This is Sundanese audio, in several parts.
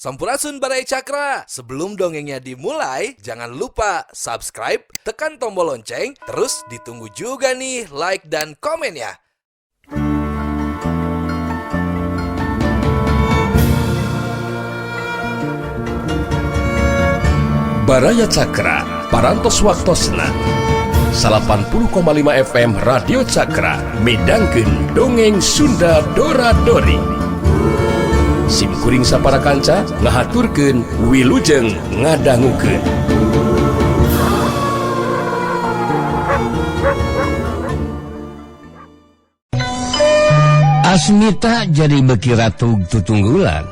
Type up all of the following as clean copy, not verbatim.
Sampurasun Barai Cakra. Sebelum dongengnya dimulai, jangan lupa subscribe, tekan tombol lonceng, terus ditunggu juga nih like dan komen ya. Baraya Cakra, parantos waktosna 80,5 FM Radio Cakra, midangkeun dongeng Sunda Dora-Dori. Simkuring sapara kanca ngahaturkeun wilujeng ngadangukeun. Asmita jadi beki ratu tutunggulan.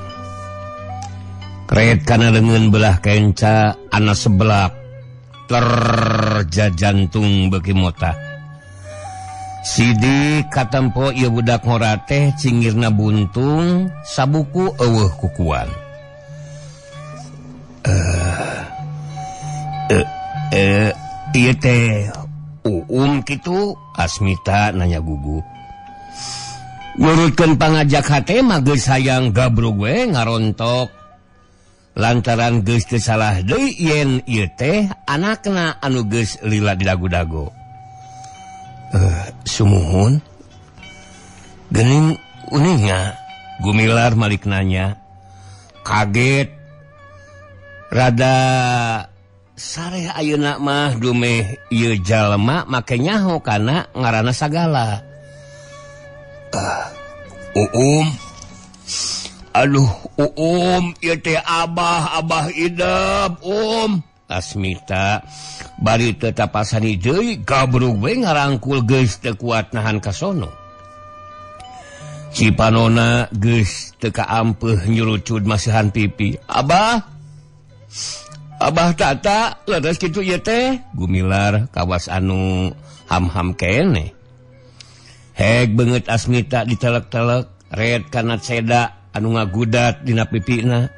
Kret kana leungeun belah kenca ana sebelak terjajantung beki mota. Sidi katempo ieu budak ngora teh cingirna buntung sabuku eueuh kukuan. Ieu teh kitu, Asmita nanya gugu. Nurutkeun pangajak hate mah geus hayang gabrug we ngarontok. Lantaran geus teu salah deui yen ieu teh anakna anu geus lila di dagu-dago. Sumuhun geuning uningnya gumilar malik nanya. Kaget rada sareh ayeuna mah dumeh ieu jalma make nyaho kana ngaranna sagala. Aduh, ieu teh abah idep, Asmita bari teu tapasani deui gabrug we ngarangkul geus teu kuat nahan ka sono. Cipanona geus teu kaampeuh nyurucud masihan pipi. Abah tata leres kitu ieu teh, gumilar kawas anu ham-ham kene. Heg beungeut Asmita ditelek-telek red kana seda anu ngagudat dina pipina.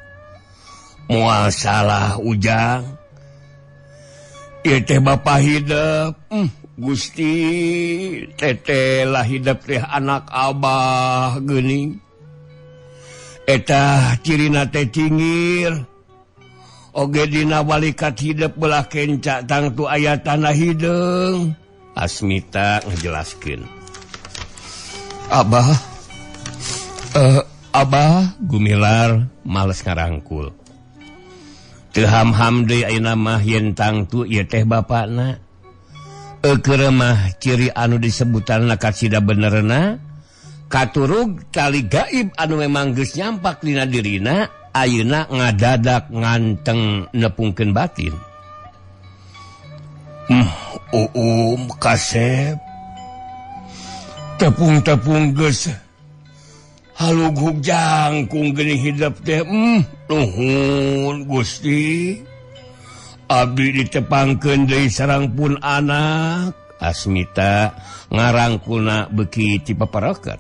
Moal salah ujang. Ieu teh bapa hidep. Gusti teteh lah hidep teh anak abah geuning. Eta cirina teh cingir. Oge dina walikat hidep belah kenca tangtu aya tanah hideung. Asmita ngejelaskeun. Abah gumilar males ngarangkul. Teu ham-ham deui ayeuna mah yen tangtu ieu teh bapana. Keur mah ciri anu disebutanna kacida benerna katurug tali gaib anu memang geus nyampak dina dirina ayeuna ngadadak nganteng nepungkeun batin. Kasep tepung-tepung geus halug jangkung geuning hidep teh. Nuhun Gusti. Abdi ditepangkeun deui sareng pun anak. Asmita ngarangkulna beuki ti paparoket.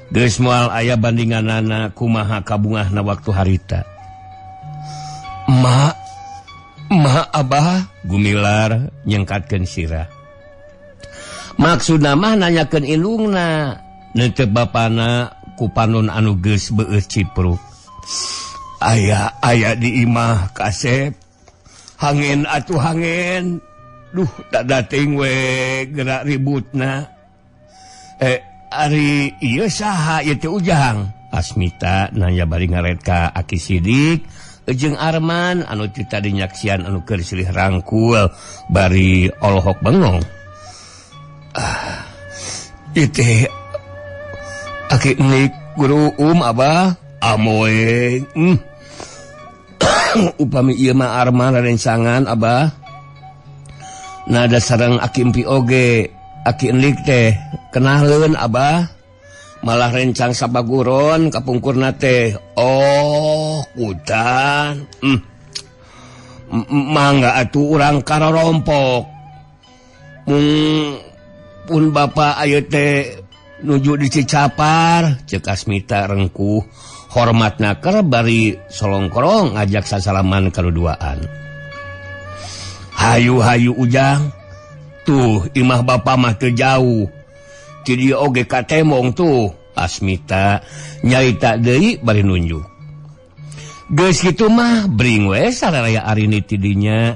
Geus moal aya bandinganana kumaha kabungahna waktu harita. Ma abah, gumilar nyengkatkeun sirah. Maksudna mah nanyakeun indungna. Netep bapana ku panon anu geus beueuh cipruk. Aya di imah Kasep. Hangen atuh hangen. Duh tak dating we gerak ributna. Ari ieu saha ieu teh ujang? Asmita nanya bari ngaret ka Aki Sidik jeung Arman anu ti tadi nyaksian anu keur silih rangkul bari olhok bengong. Ieu teh Aki Nik guru abah amoe. Upami ieu mah Arman rencangan abah. Nada sareng Aki Empi oge. Aki Nik teh kenalkeun abah. Malah rencang sabaguron kapungkurna teh. Kudan. Mangga atuh urang karorompok. Pun bapa ayeuna teh nuju di Cicapar, ceuk Asmita rengkuh hormatna keur bari solongkorong ngajak sasalaman kaduduaan. Hayu-hayu ujang. Tuh imah bapa mah teu jauh. Ti dieu oge katemong tuh. Asmita nyaita deui bari nunjuk. Geus kitu mah bring we sararea arini tidinya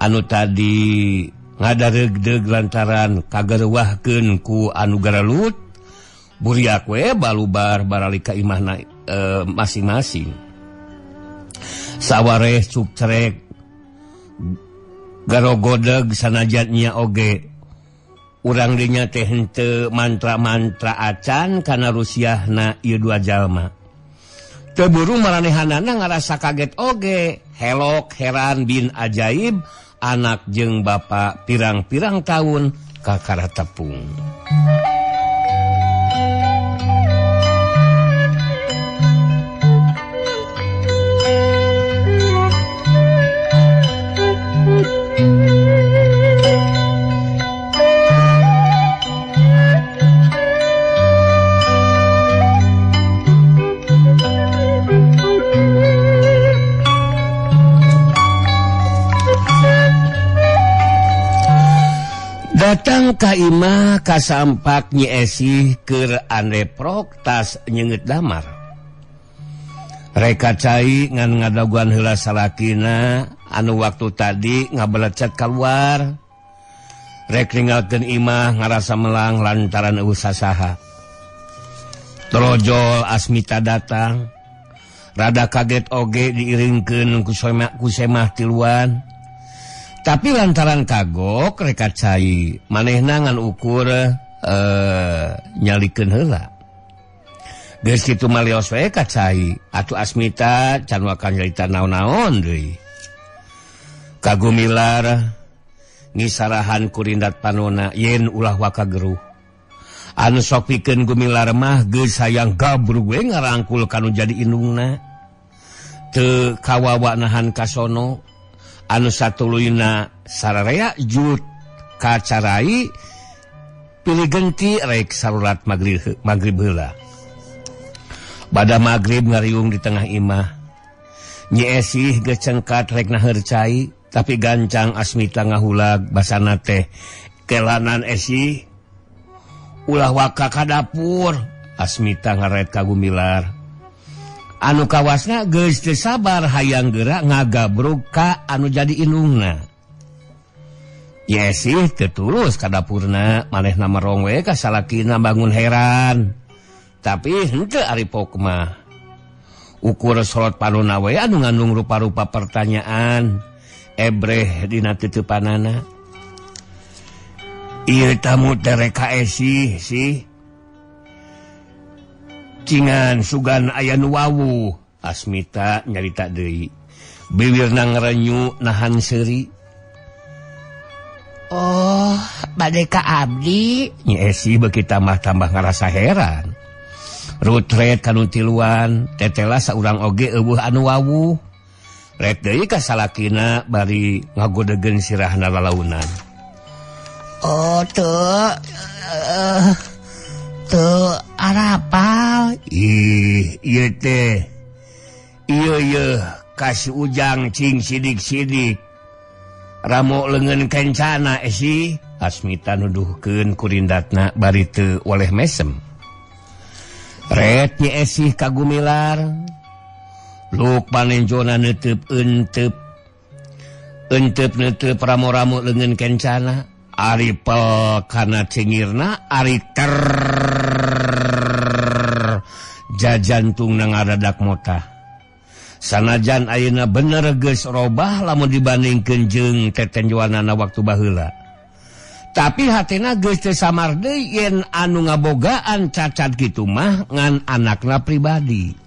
anu tadi ngadaregdeg lantaran kagareuwahkeun ku anu garalut buriak we balubar baralika imahna masing-masing. Sawareh cuk cerek garogodeg sanajan nya oge urang dinya teh henteu mantra-mantra acan kana rusiahna ieu dua jalma. Teu buru maranehanana ngarasa kaget oge, helok heran bin ajaib anak jeung bapa pirang-pirang tahun kakara tepung. Datang ka imah kasampak Nyi Esih keur anreprok tas nyeungeut damar. Reka cai ngan ngadaguan heula salakina anu waktu tadi ngabelecet keluar. Rek ninggalkeun imah ngarasa melang lantaran eueuh sasaha. Trojol Asmita datang. Rada kaget oge diiringkeun ku semah tiluan. Tapi lantaran kagok reka cai manehna ngan ukur nyalikeun heula. Geus kitu malios we ka cai atuh Asmita can wakan nyarita naon-naon deui. Kagumilar ngisarahan kurindat panona yen ulah waka geruh. Anu sok pikeun Gumilar mah geus hayang gabrug we ngarangkul kanu jadi indungna. Teu kawawa nahan kasono. Anu satuluyna sararea jut kacarai pilih genti rek sarurat magrib heula. Bada magrib ngariung di tengah imah. Nyi Esih geus cengkat rek naheur cai tapi gancang Asmita ngahulag basana teh kelanan Esih ulah waka ka dapur. Asmita ngaret ka Gumilar. Anu kawasna geus teu sabar hayang geura ngagabrug ka anu jadi indungna. Esih teu tulus ka dapurna, manehna merong we ka salakina bangun heran. Tapi henteu ari pok mah. Ukur sorot panonna we anu ngandung rupa-rupa pertanyaan ebreh dina teutepanana. Ieu tamu teh reka Esih sih. Cingan sugan aya nu wawu. Asmita nyarita deui. Bibirna ngarenyu nahan seuri. Oh, bade ka abdi. Nyi Esih beuki tambah ngarasa heran. Rutret kanu tiluan, tetela saurang oge eueuh anu wawu. Rek deui ka salakina bari ngagodegeun sirahna lalaunan. Oh, teu arapal. Ieu teh. Ieu kasih ujang cing sidik-sidik. Ramo leungeun kencana Esih. Asmita nuduhkeun kurindatna bari teu oleh mesem. Ret Nyi Esih ka Gumilar. Luk panenjona neuteub-eunteup. Eunteup-neunteup ramo-ramo leungeun kencana. Ari pel kana cengirna ari jajantung na ngaradak motah. Sanajan ayeuna bener geus robah lamun dibandingkeun jeung tetenjoanana waktu baheula. Tapi hatina geus teu samar deui yen anu ngabogaan cacat kitu mah ngan anakna pribadi.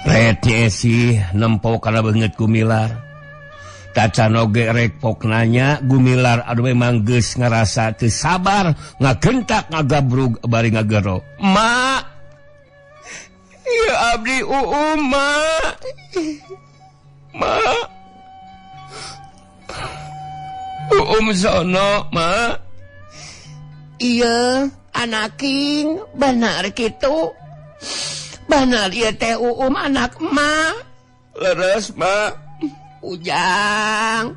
Ret Nyi Esih nempo kana beungeut Gumilar. Tacan oge rek pok nanya Gumilar adu memang geus ngarasa teu sabar ngagentak ngagabrug bari ngagero. Ma, ya abdi ma. Ma, sono ma. Iya anaking benar kitu. Benar ieu teh anak ma. Leres ma. Ujang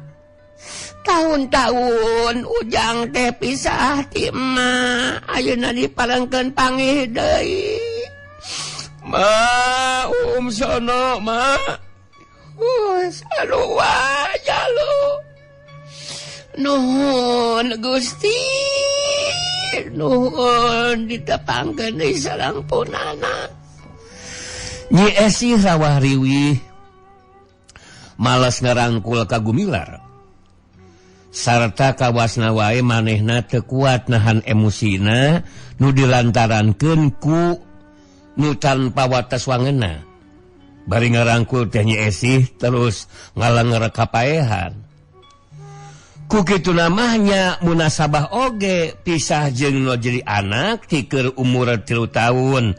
tahun-tahun Ujang teh pisah ti emak ayeuna dipalengkeun panggih deui. Ma sono mah. Sarua jalu. Nuhun Gusti. Nuhun ditepangkeun deui sareng punana. Nyi Esi rawah riwih malas ngarangkul ka Gumilar. Sarta kawasna wae manehna teu kuat nahan emosina nu dilantarankeun ku nu tanpa wates wangeunna. Bari ngarangkul teh Nyi Esi terus ngalanger kapaehan. Ku kitu namanya munasabah oge pisah jeung nu jadi anak ti keur umur 3 tahun.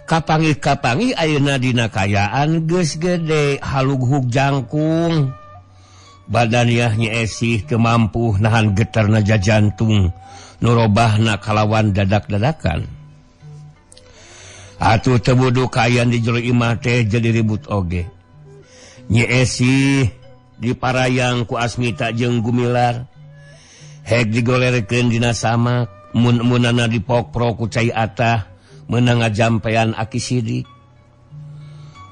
Kapangih-kapangih ayeuna dina kayaan geus gede halughug jangkung. Badaniah Nyi Esi teu mampu nahan getarna jantung nu robahna kalawan dadak-dadakan. Atuh teu budu kayan di jero imah teh jadi ribut oge. Nyi Esi diparayang ku Asmita jeung Gumilar. Hek digolerkeun dina samak, mun-munana dipokprok ku cai atah. Menang ngajampean aki sidik.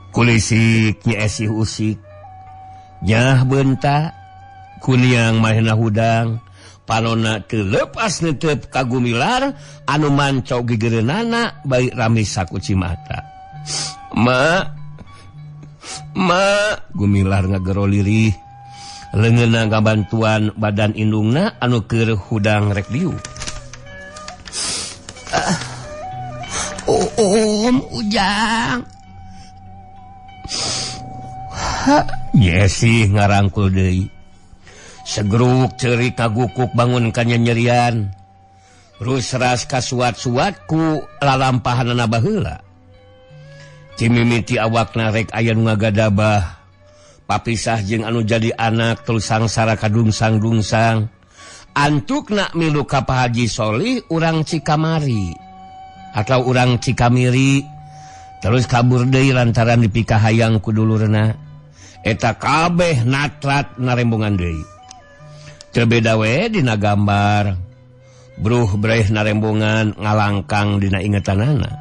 Kulisik Nyi Esi usik. Nyah benta. Kuniang mahena hudang. Panona teu leupas neuteup ka Gumilar. Anu mancok gigereunana baik rami saku cimata. Ma. Gumilar ngagero lirih. Leungeunna ngabantuan badan indungna anu keur hudang rek diu. Ujang. Nyi Esi ngarangkul deui. Segeruk ceuri kagukuk bangun kanyanyerian. Rusras kasuat-suat ku lalampahanana baheula. Timimiti awakna rek aya nu ngagadabah. Papisah jeung anu jadi anak terus sangsara kadungsang-dungsang. Antukna milu ka Pak Haji Solih urang Cikamari. Atau urang Cikamiri terus kabur deui lantaran dipikahayang ku dulurna. Eta kabeh natrat narembongan deui. Teu beda we dina gambar. Bruh breh narembongan ngalangkang dina ingetanana.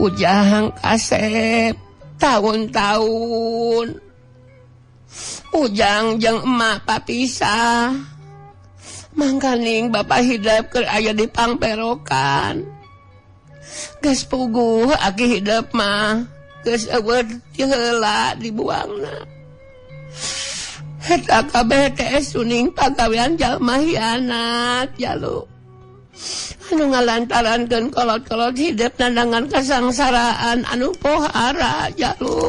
Ujang kasep tahun-tahun. Ujang jeung emak papisah. Mangkaning Bapak Hidap keur aya di pangperokan. Geus puguh aki hidup mah geus eueuh heula dibuangna. Eta kabeh teh suning pagawean jalma hianat jalu. Anu ngalantarankeun kolot-kolot hidup nandangan kasangsaraan anu pohara jalu.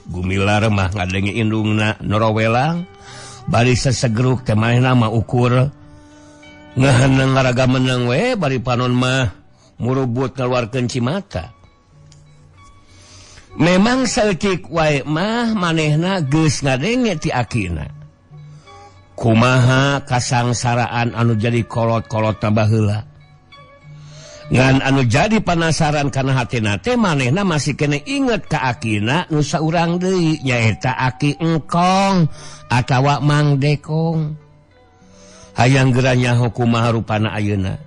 Gumilar mah ngadengi indungna norowelang bari sesegeruk teh manehna mah ukur ngahanang ngaraga menang we bari panon mah murubut ngaluarkeun cimata. Memang saeutik wae mah manehna geus ngadenge ti akina. Kumaha kasangsaraan anu jadi kolot-kolotna baheula. Ngan anu jadi panasaran kana hatina teh manehna masih kene inget ka akina nu saurang deui nyaeta Aki Engkong atawa Mang Dekong. Hayang geranya kumaha rupana ayeuna.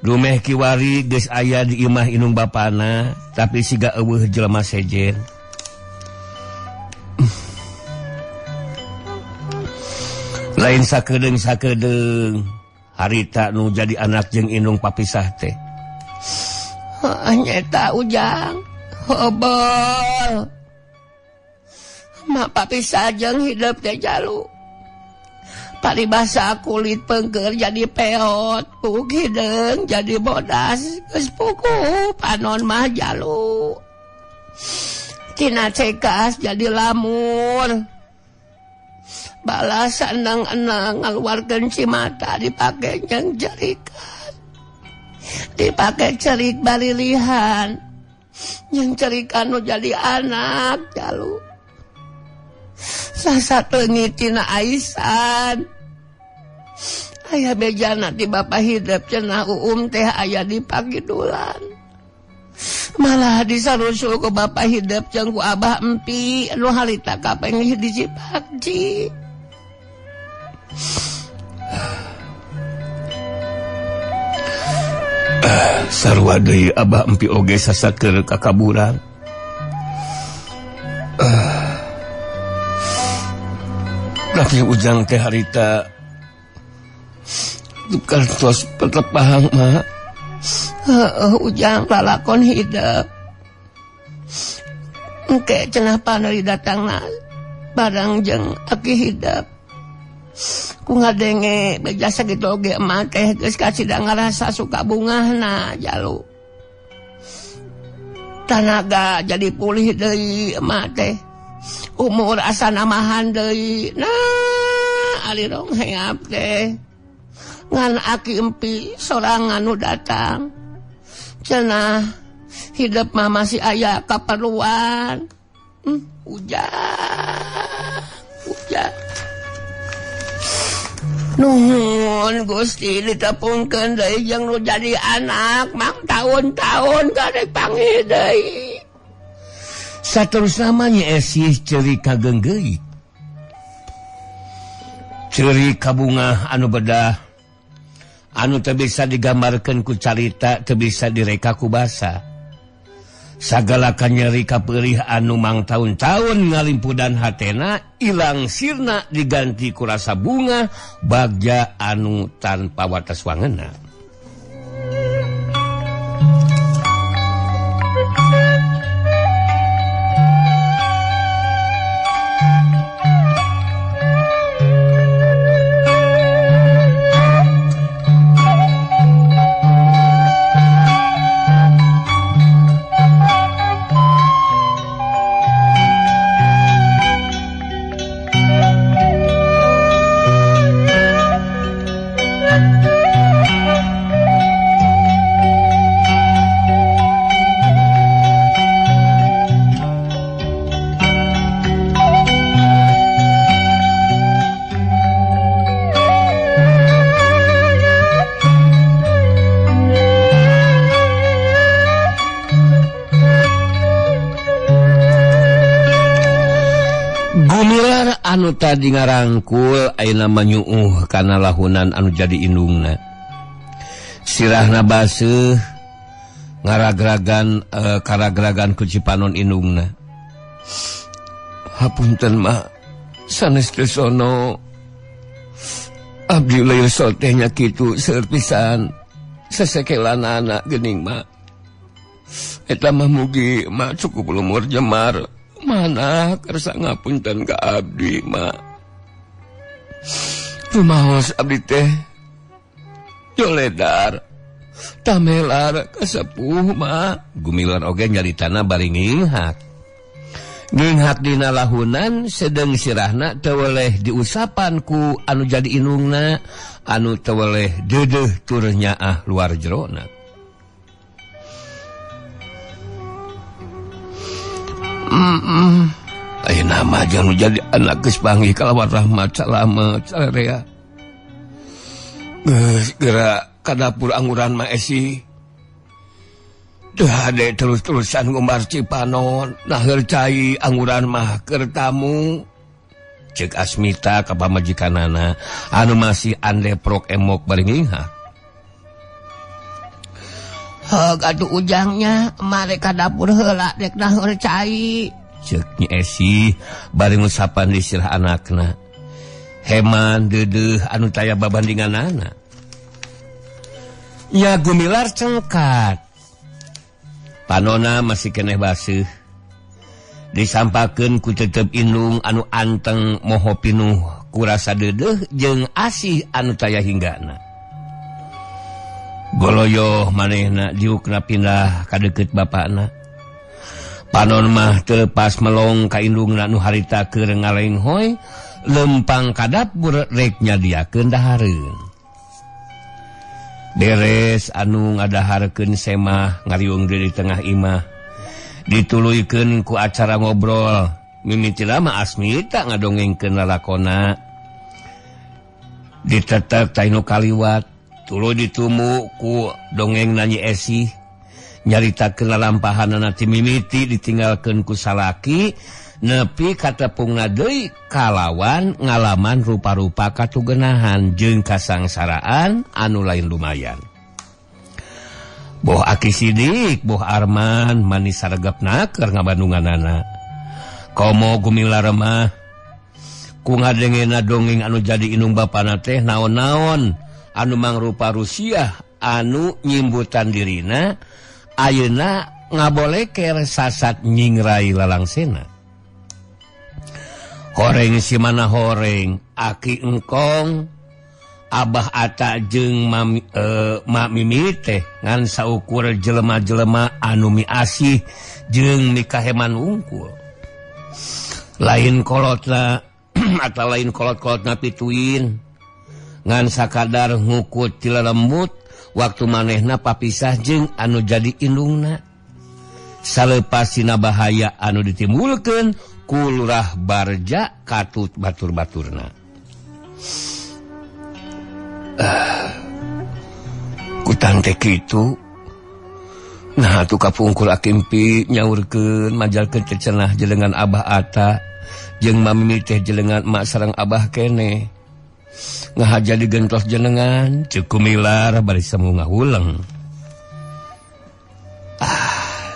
Dumeh kiwari geus aya di imah inung bapana, tapi siga eueuh jelema sejen. Lain sakedeung harita nu jadi anak jeung indung papisah teh. Nyeta Ujang, hobol. Mak papisah jeung hidup teh jalu. Paribasa kulit pengker jadi peot, puk hideung jadi bodas, geus puguh panon mah jalu. Tina cekas jadi lamur. Balas sandang-andang ngaluarkeun cimata dipake jeung cerikan. Dipake cerik balilihan. Jeung cerikan nu jadi anak jalu. Sasateungit tina Aisan. Aya bejana ti Bapak Hidep cenah teh aya di Pagidulan. Malah disarusul ku Bapak Hidep jeung ku Abah Empi anu harita kapengih di Cipakji. Sarua deui Abah Empi oge sasakeun ka kaburan. Tapi ujang teh harita kantos petepang mah. Ujang lalakon hidup. Engke cenah panari datangna barang jeung aki hidup. Ku ngadenge bejasa gitu oge emak teh geus kacidang ngarasa suka bungahna jalu. Tanaga jadi pulih deui emak teh. Umur asa namahan deui. Nah, ali rong heap teh. Ngan aki empi sorangan nu datang. Cenah hidup mah masih aya kaperluan. Ujang. Nuhun Gusti ditepungkeun deui jeung nu jadi anak mang tahun-tahun karek panggih deui. Saterusna mah Nyi Esih ceuri kagenggeui. Ceuri kabungah anu bedah anu teu bisa digambarkeun ku carita, teu bisa direka ku basa. Sagala kanyeri kapeurih anu mang tahun-tahun ngalimpudan hatena ilang sirna diganti ku rasa bunga bagja anu tanpa wates wangeuna. Anu tadi ngarangkul ayeuna mah nyuuh kana lahunan anu jadi indungna. Sirahna baseuh ngaragragan karagragan ku cipanon indungna. Hapunten mak sanes teu sono abdi lair teh nya kitu seueur pisan sesekelanana geuning mak. Eta mah mugi mak cukup lumur jemar. Mana kersa ngapunten ka abdi mak. Rumaos abdi teh joledar tamelar kasepuh mak. Gumilar oge nyaritana bari nginghak. Nginghak dina lahunan sedeng sirahna teu weleh diusapan ku anu jadi indungna, anu teu weleh deudeuh tur nyaah luar jerona. Ayeuna mah jangan jadi anak geus panggih kalawan rahmat salamet sarea. Geus geura ka dapur anguran mah Esi. Teu hade terus-terusan ngumbar cipanon, naheul cai anguran mah keur tamu. Ceuk Asmita ka pamajikanana anu masih andeprok emok bari nginghak. Heug atuh ujangnya mare ka dapur heula dek naheul cai. Ceuk Nyi Esi bari ngusapan di sirah anakna. Heman deudeuh anu taya babandinganana. Nya Gumilar cengkat. Panona masih keneh baseuh. Disampakeun ku tetep indung anu anteng moho pinuh ku rasa deudeuh jeung asih anu taya hinggana. Goloyoh manehna diukna pindah ka deukeut bapana. Panon mah teu lepas melong ka indungna nu harita keur ngalenghoy, lempang ka dapur rek nyadiakeun dahareun. Beres anu ngadaharkeun semah ngariung di tengah imah. Dituluykeun ku acara ngobrol, mimiti lama Asmita ngadongengkeun lalakonna. Ditetek tainu kaliwat. Tuluy ditumu ku dongeng Nyi Esi nyaritakeun lalampahanna ti mimiti ditinggalkeun ku salaki nepi ka tepungna deui kalawan ngalaman rupa-rupa katugenahan jeung kasangsaraan anu lain lumayan. Boh Aki Sidik, boh Arman manis saregepna keur ngabandunganana. komo gumilar mah ku ngadengena dongeng anu jadi inung bapana teh naon-naon anu mangrupa Rusia anu nyimbutan dirina ayeuna ngaboleker sasat nyingrai lalangsena. Horeng si mana horeng aki engkong Abah Ata jeung Mak Mimi teh ngan saukur jelema-jelema anu miasih jeung mikaheman unggul. Lain kolotna atau lain kolot-kolotna pituin ngan sakadar ngukut ti lelembut waktu manehna papisah jeung anu jadi indungna. Salepasina bahaya anu ditimbulkeun ku Lurah Barja katut batur-baturna. Kutan teh kitu. Nah tu kapungkul akimpi nyaurkeun majalkeun cecenah jelengan Abah Ata jeung Mami teh jelengan emak sareng Abah kene. Ngahaja digentos jenengan cukup milar bari semu ngahuleng.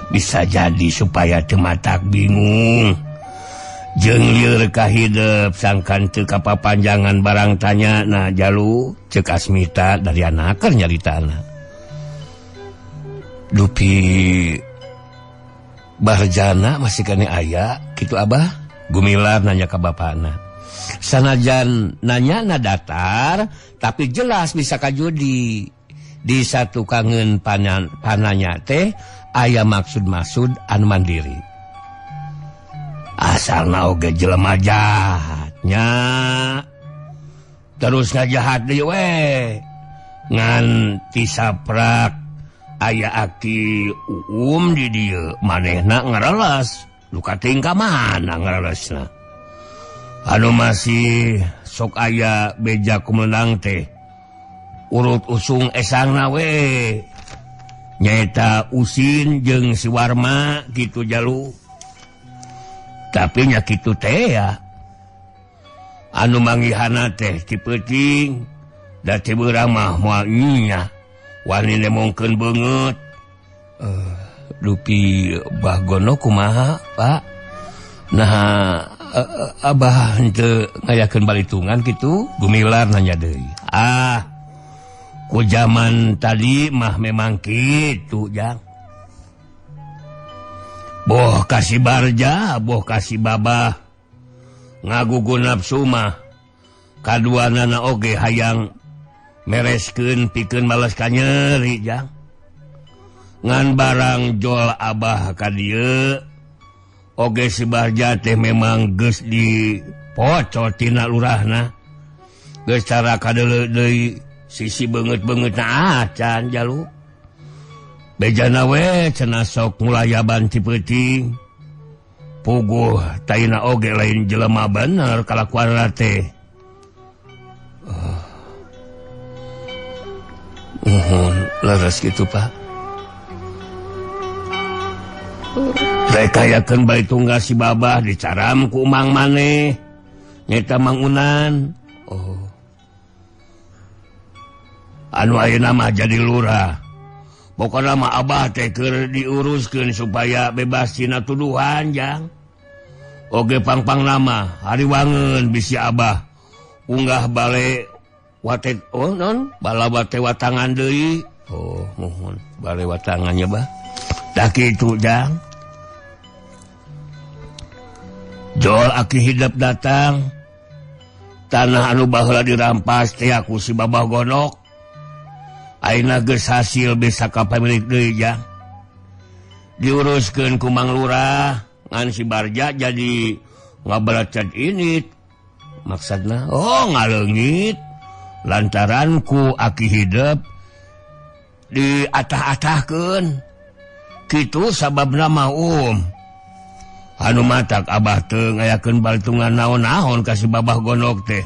Bisa jadi supaya teu matak bingung. Jeung lieur ka hideep sangkan teu kapapanjangan barang tanya na jalu ceuk Asmita dari anakeun nyaritana. Dupi Barjana masih kene aya kitu Abah gumilar nanya ka bapana. Sanajan nanyana datar tapi jelas bisa kajudi di satu kangen pananya teh aya maksud-maksud anu mandiri. Asalna oge jelema jahatnya terus ngajahat deui we ngan tisaprak aya aki di dieu manehna ngareles luka tingkah mana ngarelesna anu masih sok aya beja kumenang teh urut usung esangna we nyaeta Usin jeung si Warma kitu jalu. Tapi nya kitu teh ya anu manggihana teh ti peuting da teh beurang mah moal nya wani nemongkeun beungeut. Dupi Bagono kumaha Pak? Nah Abah henteu ngayakeun balitungan kitu gumilar nanya deui. Ku zaman tadi mah memang kitu jang. Boh kasih Barja, boh kasih Babah ngagugun nafsu mah kaduanana oge hayang mereskeun pikeun males kanyeri jang. Ngan barang jol Abah ka dieu oge si Barja teh memang geus dipocot tina lurahna. Geus cara kadeuleu deui sisi beungeut-beungeutna acan jalu. Bejana we cenah sok ngulayaban ti peuting. Puguh taina oge lain jelema bener kalakuanna teh. Leres kitu Pak. Rekayakeun baitunggal si Babah dicaram ku Mang maneh. Nyata Mang Unan. Anu ayeuna mah jadi lurah. Pokoknya mah Abah teh keur diuruskeun supaya bebas tina tuduhan jang. Oge pangpang nama hari wangeun bisi Abah unggah bale watet bala wate watangan deui. Mohon bale watangannya Bah. Dah kitu jang. Jol aki hidup datang. Tanah anu baheula dirampas teh aku si Babah Gonok. Aina geus hasil bisa ka pamilik deui jang. Diuruskeun ku Mang Lurah ngan si Barja jadi ngabalacad init. Maksudna ngaleungit lantaran ku aki hidup diatah-atahkeun. Kitu sababna mah anu matak Abah teu ngayakeun baltungan naon-naon ka si Babah Gonok teh.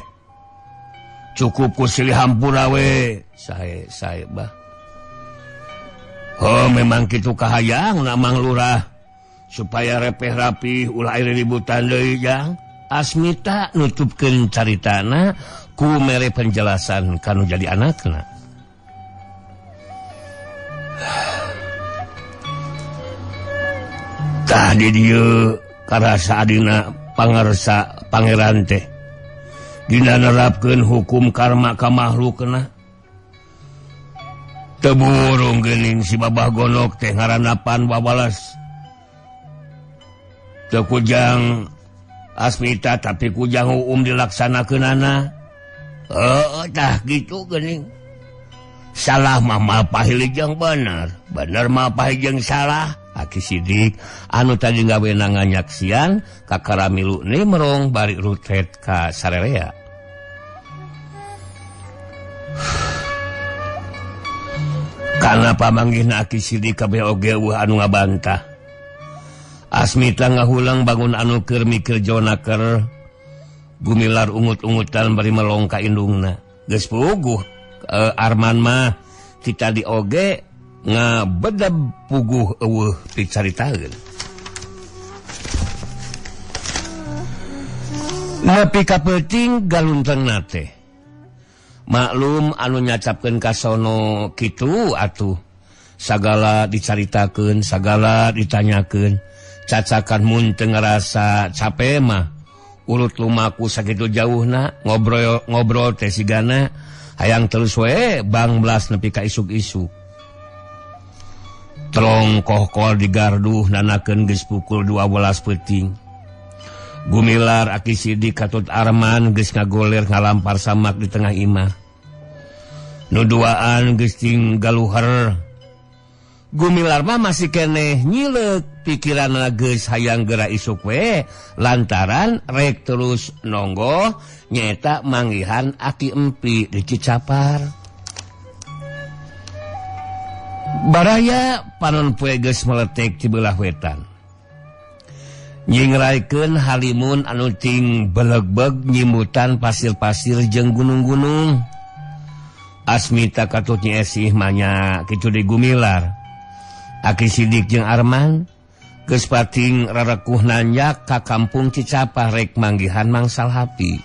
Cukup ku silih hampura we sae Bah. Memang kitu kahayang na Mang Lurah supaya repeh rapih ulah aya ributan deui jang. Asmita nutupkeun caritana ku mere penjelasan kanu jadi anakna. Tah di dieu karasa adina pangarsa pangeran teh dina nerapkeun hukum karma ka makhlukna. Teu burung geuning si babah gonok teh ngaranapan babalas. Teu kujang Asmita tapi kujang dilaksanakeunana. Tah gitu geuning. Salah mah malpahili jeung bener, bener malpahili jeung salah. Aki Sidik anu tadi gaweana nganyaksian ka Karamilu Nimrong bari rutret ka sarerea. Karena pamanggihna Aki Sidik kabeh oge anu ngabantah. Asmita ngahulang bangun anu keur mikir jonaker. Gumilar ungut-ungutan bari melong ka indungna. Geus puguh Arman mah kita di oge ngabedab puguh eueuh dicaritakeun. Nepi ka peuting galuntengna teh. Maklum anu nyacapkeun ka sono kitu atuh. Sagala dicaritakeun, sagala ditanyakeun. Cacakan mun teu ngarasa capek mah ulut lumaku sakitu jauhna ngobrol teh sigana hayang terus we bang belas nepi ka isuk-isuk. Telong kohkol digarduh nanakeun geus pukul 12 peuting. Gumilar Aki Sidik katut Arman geus ngagoler ngalampar samak di tengah imah. Nu duaan geus ting galuhar. Gumilar mah masih keneh nyileuk pikiranna geus hayang geura isuk we lantaran rek terus nonggo nyaeta manggihan Aki Empi di Cicapar. Baraya panon poe geus meletek ti beulah wetan. Nyingraikeun halimun anu ting beleg-beg nyimutan pasir-pasir jeung gunung-gunung. Asmita katut nyeesih manya kitu di Gumilar. Aki Sidik jeung Arman geus pating rarekuh nanjak ka kampung Cicapar rek manggihan mangsal hapi.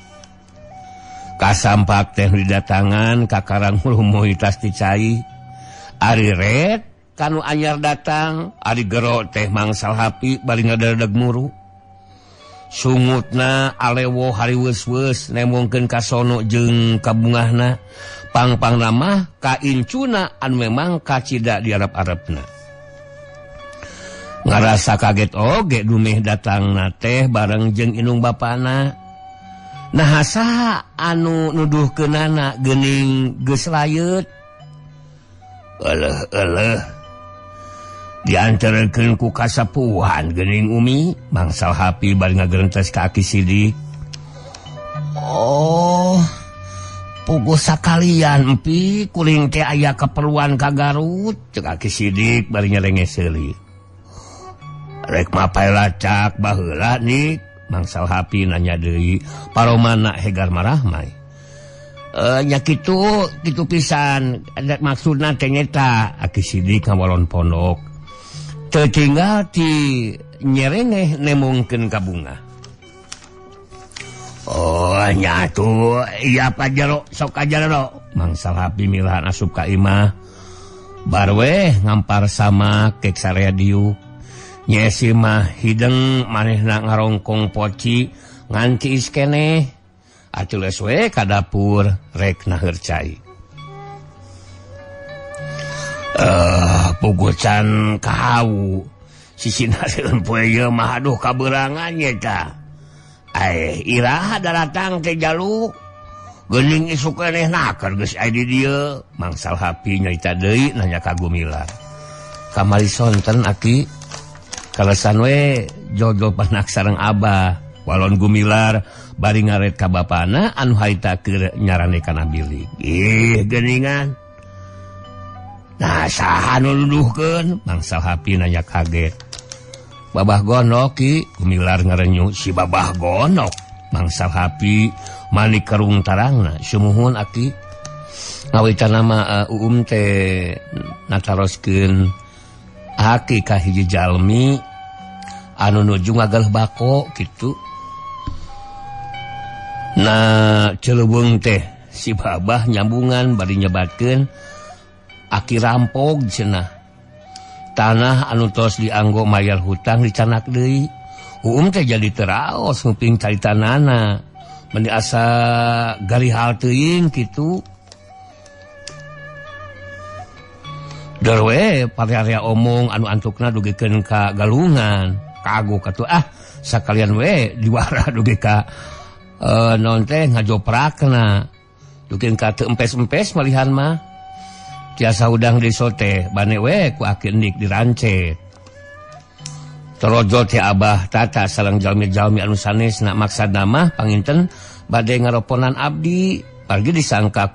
Kasampak teh didatangan ka Karang Mulumuy tas ti cai. Ari red kanu anyar datang, ari gero teh mangsal hapi bari ngadadeg muru. Sungutna alewo hari weus-weus nemongkeun ka sono jeung ka bungahna. Pang-pangna mah ka incuna anu memang kacida di arep-arepna. Ngarasa kaget oge dumeh datangna teh bareng jeung indung bapana. Nah saha anu nuduhkeunana geuning geus layeut. Eleuh diantarkeun ku kasapuhan geuning Umi mangsal hapi bari ngageurentes ka Aki Sidik. Oh, puguh sakalian Empi kuring teh aya keperluan ka Garut ceuk Aki Sidik bari nyelenges seuli. Rek mapai lacak baheula nik mangsal hapi nanya deui paromana hegar marahmai. Nya kitu pisan maksudna teh nyeta Aki Sidik ngawalon pondok teu tinggal ti nyerengeh nemongkeun ka bunga. Oh nya tuh iya pajero sok ajaro mangsal hapi milahan asup ka imah bar we ngampar sama kek sarea diuk. Nyesi mah hideng manehna ngarongkong poci nganci iskeneh atules we ka dapur rek naheur cai. Pugucan kahau sisina sieun poe ieu mah aduh kaberangan nyeta. Iraha daratang teh jaluk geuning isuk keneh naker geus aya di dieu mangsal hapi nyaita deui nanya ka Gumilar. Kamari sonten Aki kalesan we jodoh panak sareng Abah walon Gumilar bari ngaret ka bapana anu haita keur nyarane kana bilik. Geuningan. Nah saha nu nuduhkeun mangsal hapi nanya kaget. Babah Gonok ki Gumilar ngarenyu si Babah Gonok mangsal hapi manik kerung tarangna sumuhun Aki. Ngawitan nama teh nataroskeun Aki ka hiji jalmi anu nuju ngagaleh bako kitu. Nah celeubeung teh si Babah nyambungan bari nyebatkeun Aki rampog cenah. Tanah anu tos dianggo mayar hutang dicanak deui. teh jadi teraos nguping caritanana meni asa galihal teuing kitu. Darwe parea omong anu antukna dugikeun ka galungan kago katu sakalian we diwara dugi ka non teh ngajoprakna dugikeun ka teu empes-empes malihan mah tiasa udang disote bane we ku aki endik dirancet. Torojo teh Abah tata sareng jalmi-jalmi anu sanesna maksudna mah panginten bade ngaroponan abdi pargi disangka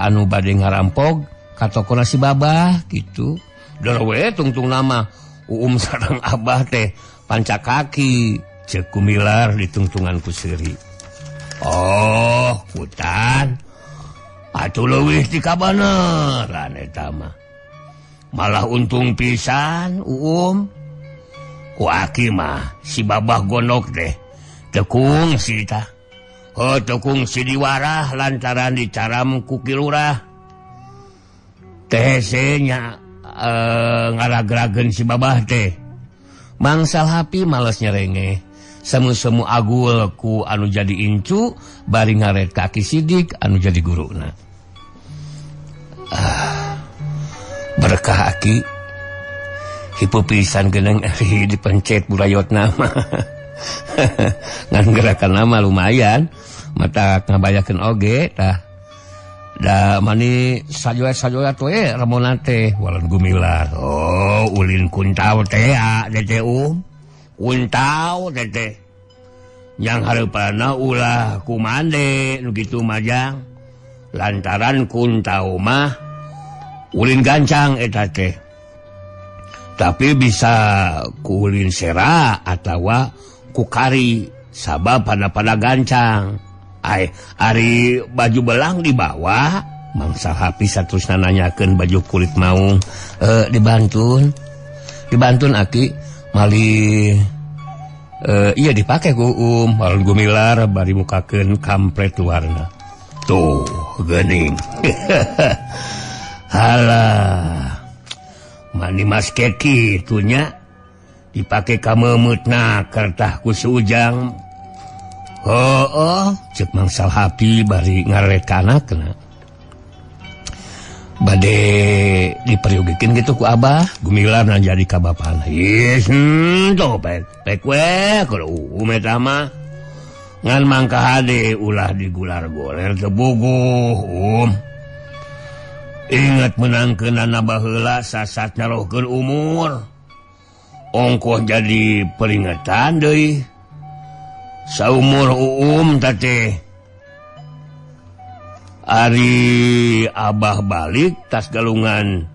anu bade ngarampog ka tokona si Babah gitu. Darwe tungtung nama sareng Abah teh pancakaki ceuk Gumilar ditungtungan ku seuri. Oh, hutan. Atuh leuwih ti kabaneran eta mah. Malah untung pisan ku aki mah si Babah gondok teh tekung si tah. Oh tekung si diwarah lantaran dicaram ku kilurah. Teh nya ngaragrageun si Babah teh. Mangsal hapi males nyerengeh. Semu-semu agul ku anu jadi incu bari ngaret ka Aki Sidik anu jadi guruna. Berkah Aki hipu pisan geneng dipencet burayot nama. Ngan gerakan nama lumayan mata ngabayakeun oge tah da mani sajoya teh ramonan teh walon Gumilar. Oh ulin kuntau teh dete kuntau teh yang hareupanna ulah kumande nu kitu majang lantaran kuntau mah ulin gancang eta teh. Tapi bisa ku ulin sera atawa ku kari sabab pada gancang. Ari baju belang dibawa mangsa hapi saterusna nanyakeun baju kulit maung dibantun Aki malih iya dipake ku malun Gumilar bari mukakeun kampret luarna. Tuh geuning. Halah mani masket kitunya dipake ka meumutna kertah ku Ujang. Cek mangsal hapi bari ngaret ka anakna bade diperyogekeun gitu ku Abah. Gumilar na jadi ka bapana. Yes tuh pek we kalau eta mah ngan mangka hade ulah digular-goler teu bogoh Ingat menangkeunana baheula sasat nyarohkeun umur. Ongkoh jadi peringatan deui. Saumur teh. Ari Abah balik tas galungan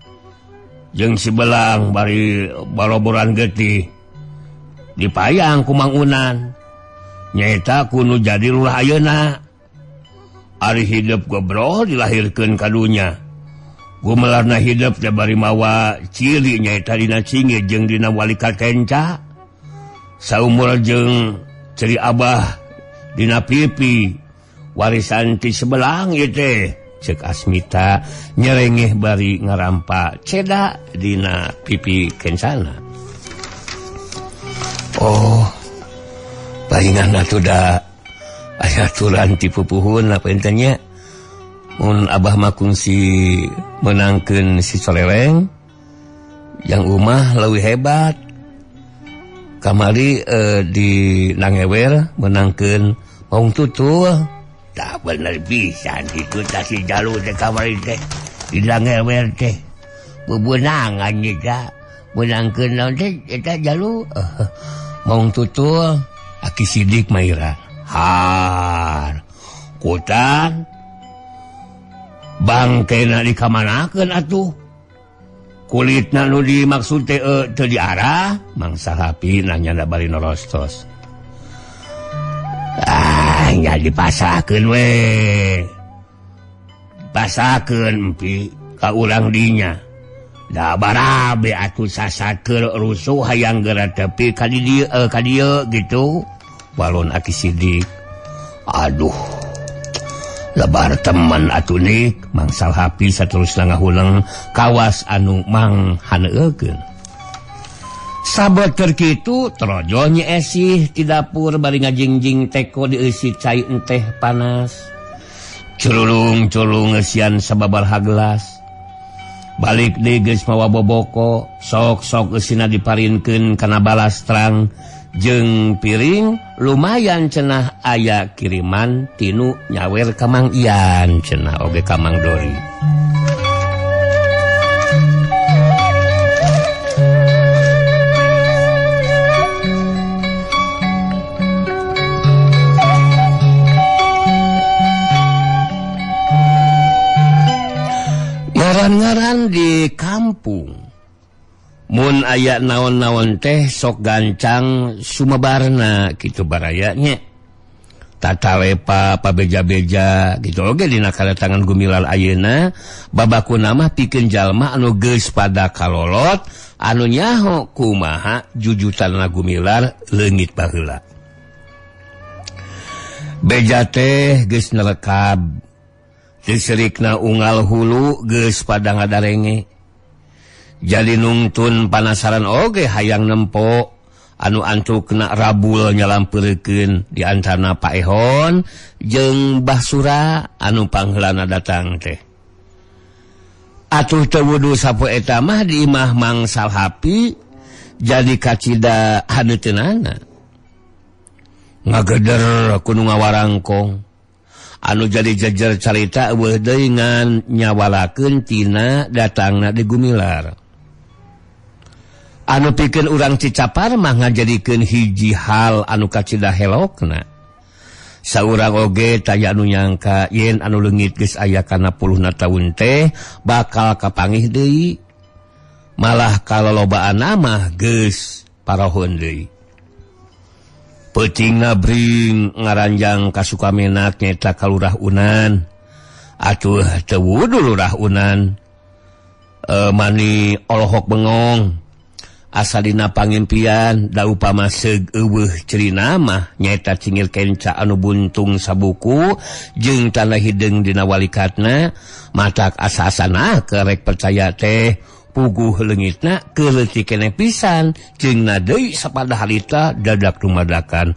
jeung si Belang bari baloboran getih dipayang ku Mang Unan. Nyaeta kudu jadi lurah ayeuna. Ari hidup gobroh dilahirkeun ka dunya. Gumelarna hidup teh bari mawa ciri nyaeta dina cingit jeung dina walika kenca. Saumur jeung ciri Abah dina pipi warisan ti Sebelang ieu teh ceuk Asmita nyerengeh bari ngarampa ceda dina pipi kencana. Oh, palingan atuh da aya aturan ti pupuhun apa entenya. Mun Abah mah kungsi menangkeun si Soleweng yang umah leuwih hebat. Kamari di Nangewer menangkeun Maung Tutul. Tak bener pisan itu tah si Jalu teh kamari teh di Nangewer teh. Bebenangan nya menangkeun naon teh eta Jalu. Maung Tutul Aki Sidik Maira. Har. Kutan bangkena dikamanakeun atuh. Kulitna nu dimaksud teh teu diarah. Mangsa hapi nanya bari norostos. Nya dipasahkeun we. Pasahkeun empi ka urang dinya. Da barabe atuh sasatkeun rusuh hayang geura tepi ka dieu gitu. Walon Aki Sidik. Aduh. Lebar teman atuh nik mangsal hapi saterusna ngahuleng kawas anu mang haneukeun. Sabot kerkitu trojolnya esih di dapur bari ngajingjing teko diisi cai teh panas. Culung ngesian sababar gelas. Balik deui geus mawa boboko, sok-sok eusina diparinkeun kana balas terang jeung piring lumayan cenah aya kiriman tinu nyawer ka Mang Ian cenah oge ka Mang Dori. Ngaran di kampung mun aya naon-naon teh sok gancang sumebarna kitu barayanya tatalepa pabeja-beja gitu oge dina kadatangan gumilar ayeuna babakuna mah pikeun jalma anu geus pada kalolot anu nyaho kumaha jujutanna gumilar leungit baheula beja teh geus nerekab Serikna unggal hulu geus pada ngadarenge. Jadi nungtun panasaran oge hayang nempo anu antukna rabul nyalampeurekeun di antarna Pak Ehon jeung Mbah Sura anu pangheulana datang teh. Atuh teu wudu sapoe eta mah di imah Mang Salhapi jadi kacida hadeuteunana. Ngageder kudu ngawarangkong. Anu jadi jejer carita eueuh deui ngan nyawalakeun tina datangna di gumilar. Anu pikeun urang Cicapar mah ngajadikeun hiji hal anu kacida helokna. Saurang oge taya anu nyangka yen anu leungit geus aya kana 10 taun teh bakal kapanggih deui. Malah kalolobaanna mah geus parohon deui. Peutingna bring ngaranjang ka Sukamenak nyata ka Lurah Unan. Atuh teu wudu Lurah Unan. Mani olohok bengong. Asa dina pangimpian da upama seug eueuh cerina mah nyaeta cingil kenca anu buntung sabuku jeung tanda hideung dina walikatna matak asa-asana kerek percaya teh puguh leungitna keuleutik keneh pisan jeung na deui sapada harita dadak dumadakan